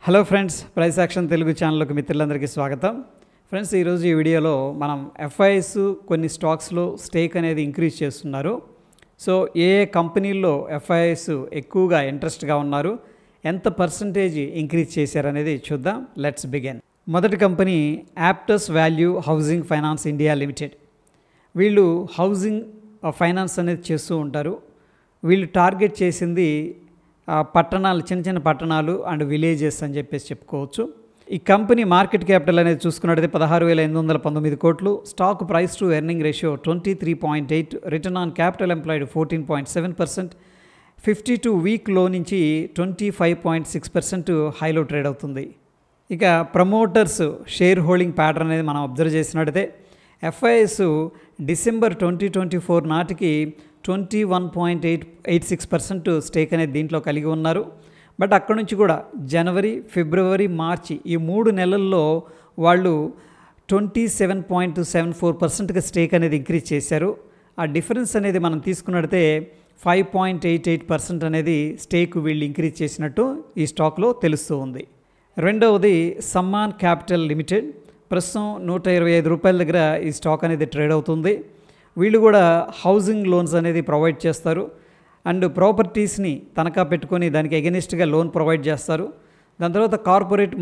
Hello friends, price action Telugu ఛానల్కి మిత్రులందరికీ స్వాగతం. ఫ్రెండ్స్, ఈరోజు ఈ వీడియోలో మనం ఎఫ్ఐఎస్ కొన్ని స్టాక్స్లో స్టేక్ అనేది ఇంక్రీజ్ చేస్తున్నారు. సో ఏ కంపెనీల్లో ఎఫ్ఐఎస్ ఎక్కువగా ఇంట్రెస్ట్గా ఉన్నారు, ఎంత పర్సంటేజ్ ఇంక్రీజ్ చేశారనేది చూద్దాం. Let's begin. మొదటి company Aptus value housing finance India limited. వీళ్ళు హౌసింగ్ ఫైనాన్స్ అనేది చేస్తూ ఉంటారు. వీళ్ళు టార్గెట్ చేసింది పట్టణాలు, చిన్న చిన్న పట్టణాలు అండ్ విలేజెస్ అని చెప్పేసి చెప్పుకోవచ్చు. ఈ కంపెనీ మార్కెట్ క్యాపిటల్ అనేది చూసుకున్నట్టయితే 16,819 కోట్లు, stock price to earning ratio 23.8, return on capital employed 14.7%, 52 వీక్లో నుంచి 25.6% హైలో ట్రేడ్ అవుతుంది. ఇక ప్రమోటర్స్ షేర్ హోల్డింగ్ ప్యాటర్న్ అనేది మనం అబ్జర్వ్ చేసినట్టయితే ఎఫ్ఐఎస్ డిసెంబర్ 2024 నాటికి 21.86% స్టేక్ అనేది దీంట్లో కలిగి ఉన్నారు. బట్ అక్కడ నుంచి కూడా జనవరి, ఫిబ్రవరి, మార్చి ఈ 3 నెలల్లో వాళ్ళు 27.74%కి స్టేక్ అనేది ఇంక్రీజ్ చేశారు. ఆ డిఫరెన్స్ అనేది మనం తీసుకున్నట్టయితే 5.88% అనేది స్టేక్ వీళ్ళు ఇంక్రీజ్ చేసినట్టు ఈ స్టాక్లో తెలుస్తూ ఉంది. రెండవది సమ్మాన్ క్యాపిటల్ లిమిటెడ్. ప్రస్తుతం 125 రూపాయల దగ్గర ఈ స్టాక్ అనేది ట్రేడ్ అవుతుంది. వీళ్ళు కూడా హౌసింగ్ లోన్స్ అనేది ప్రొవైడ్ చేస్తారు అండ్ ప్రాపర్టీస్ని తనఖా పెట్టుకొని దానికి ఎగెనిస్ట్గా లోన్ ప్రొవైడ్ చేస్తారు. దాని తర్వాత కార్పొరేట్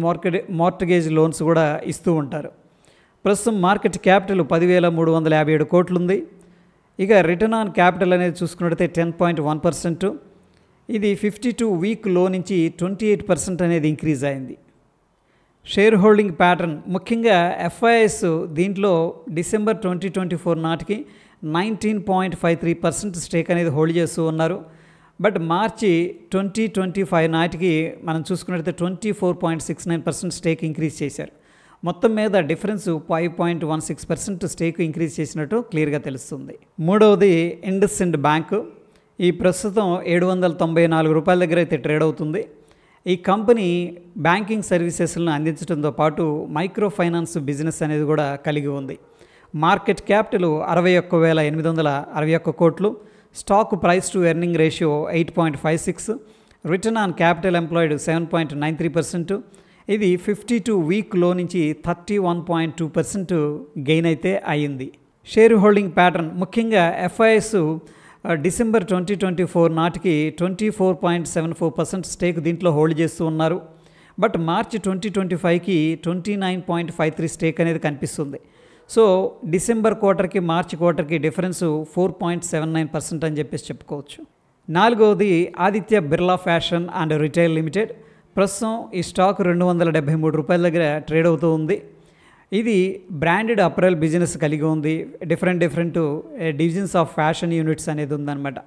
మార్టగేజ్ లోన్స్ కూడా ఇస్తూ ఉంటారు. ప్రస్తుతం మార్కెట్ క్యాపిటల్ 10,357 కోట్లు ఉంది. ఇక రిటర్న్ ఆన్ క్యాపిటల్ అనేది చూసుకున్నట్టయితే 10.1%. ఇది 52 వీక్లో నుంచి 28% అనేది ఇంక్రీజ్ అయింది. షేర్ హోల్డింగ్ ప్యాటర్న్ ముఖ్యంగా ఎఫ్ఐఎస్ దీంట్లో డిసెంబర్ 2024 నాటికి 19.53% స్టేక్ అనేది హోల్డ్ చేస్తూ ఉన్నారు. బట్ మార్చి 2025 నాటికి మనం చూసుకున్నట్లయితే 24.69% స్టేక్ ఇంక్రీజ్ చేశారు. మొత్తం మీద డిఫరెన్స్ 5.16% స్టేక్ ఇంక్రీజ్ చేసినట్టు క్లియర్గా తెలుస్తుంది. మూడవది ఇండస్ఇండ్ బ్యాంకు. ఈ ప్రస్తుతం 794 రూపాయల దగ్గర అయితే ట్రేడ్ అవుతుంది. ఈ కంపెనీ బ్యాంకింగ్ సర్వీసెస్లను అందించడంతో పాటు మైక్రో ఫైనాన్స్ బిజినెస్ అనేది కూడా కలిగి ఉంది. మార్కెట్ క్యాపిటల్ 61,861 కోట్లు, stock price to earning ratio 8.56, return on capital employed 7.93%. ఇది 52 వీక్లో నుంచి 31.2% గెయిన్ అయితే అయ్యింది. షేర్ హోల్డింగ్ ప్యాటర్న్ ముఖ్యంగా ఎఫ్ఐఎస్ డిసెంబర్ 2024 నాటికి 24.74% స్టేక్ దీంట్లో హోల్డ్ చేస్తూ ఉన్నారు. బట్ మార్చి 2025కి 29.53 స్టేక్ అనేది కనిపిస్తుంది. సో డిసెంబర్ క్వార్టర్కి మార్చి క్వార్టర్కి డిఫరెన్స్ 4.79% అని చెప్పేసి చెప్పుకోవచ్చు. నాలుగవది Aditya Birla fashion and retail limited. ప్రస్తుతం ఈ స్టాక్ 273 రూపాయల దగ్గర ట్రేడ్ అవుతూ ఉంది. ఇది బ్రాండెడ్ అప్రెల్ బిజినెస్ కలిగి ఉంది. Different divisions of fashion units అనేది ఉందన్నమాట.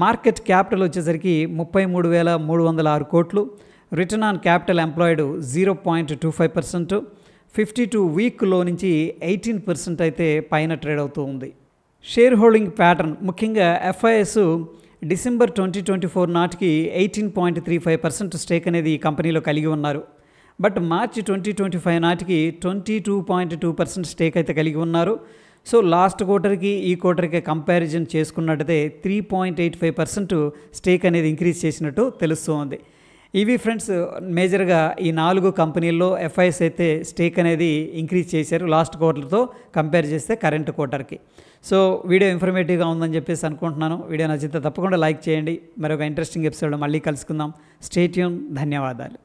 మార్కెట్ క్యాపిటల్ వచ్చేసరికి 33,306 కోట్లు, రిటర్న్ ఆన్ క్యాపిటల్ ఎంప్లాయిడ్ 0.25%, 52 వీక్లో నుంచి 18% అయితే పైన ట్రేడ్ అవుతూ ఉంది. షేర్ హోల్డింగ్ ప్యాటర్న్ ముఖ్యంగా ఎఫ్ఐఎస్ డిసెంబర్ 2024 నాటికి 18.35% స్టేక్ అనేది ఈ కంపెనీలో కలిగి ఉన్నారు. బట్ మార్చి 2025 నాటికి 22.2% స్టేక్ అయితే కలిగి ఉన్నారు. సో లాస్ట్ క్వార్టర్కి ఈ క్వార్టర్కి కంపారిజన్ చేసుకున్నట్టయితే 3.85% స్టేక్ అనేది ఇంక్రీజ్ చేసినట్టు తెలుస్తుంది. ఇవి ఫ్రెండ్స్ మేజర్గా ఈ 4 కంపెనీల్లో ఎఫ్ఐఎస్ అయితే స్టేక్ అనేది ఇంక్రీజ్ చేశారు లాస్ట్ క్వార్టర్తో కంపేర్ చేస్తే కరెంట్ క్వార్టర్కి. సో వీడియో ఇన్ఫర్మేటివ్గా ఉందని చెప్పేసి అనుకుంటున్నాను. వీడియో నచ్చితే తప్పకుండా లైక్ చేయండి. మరొక ఇంట్రెస్టింగ్ ఎపిసోడ్లో మళ్ళీ కలుసుకుందాం. Stay tune. ధన్యవాదాలు.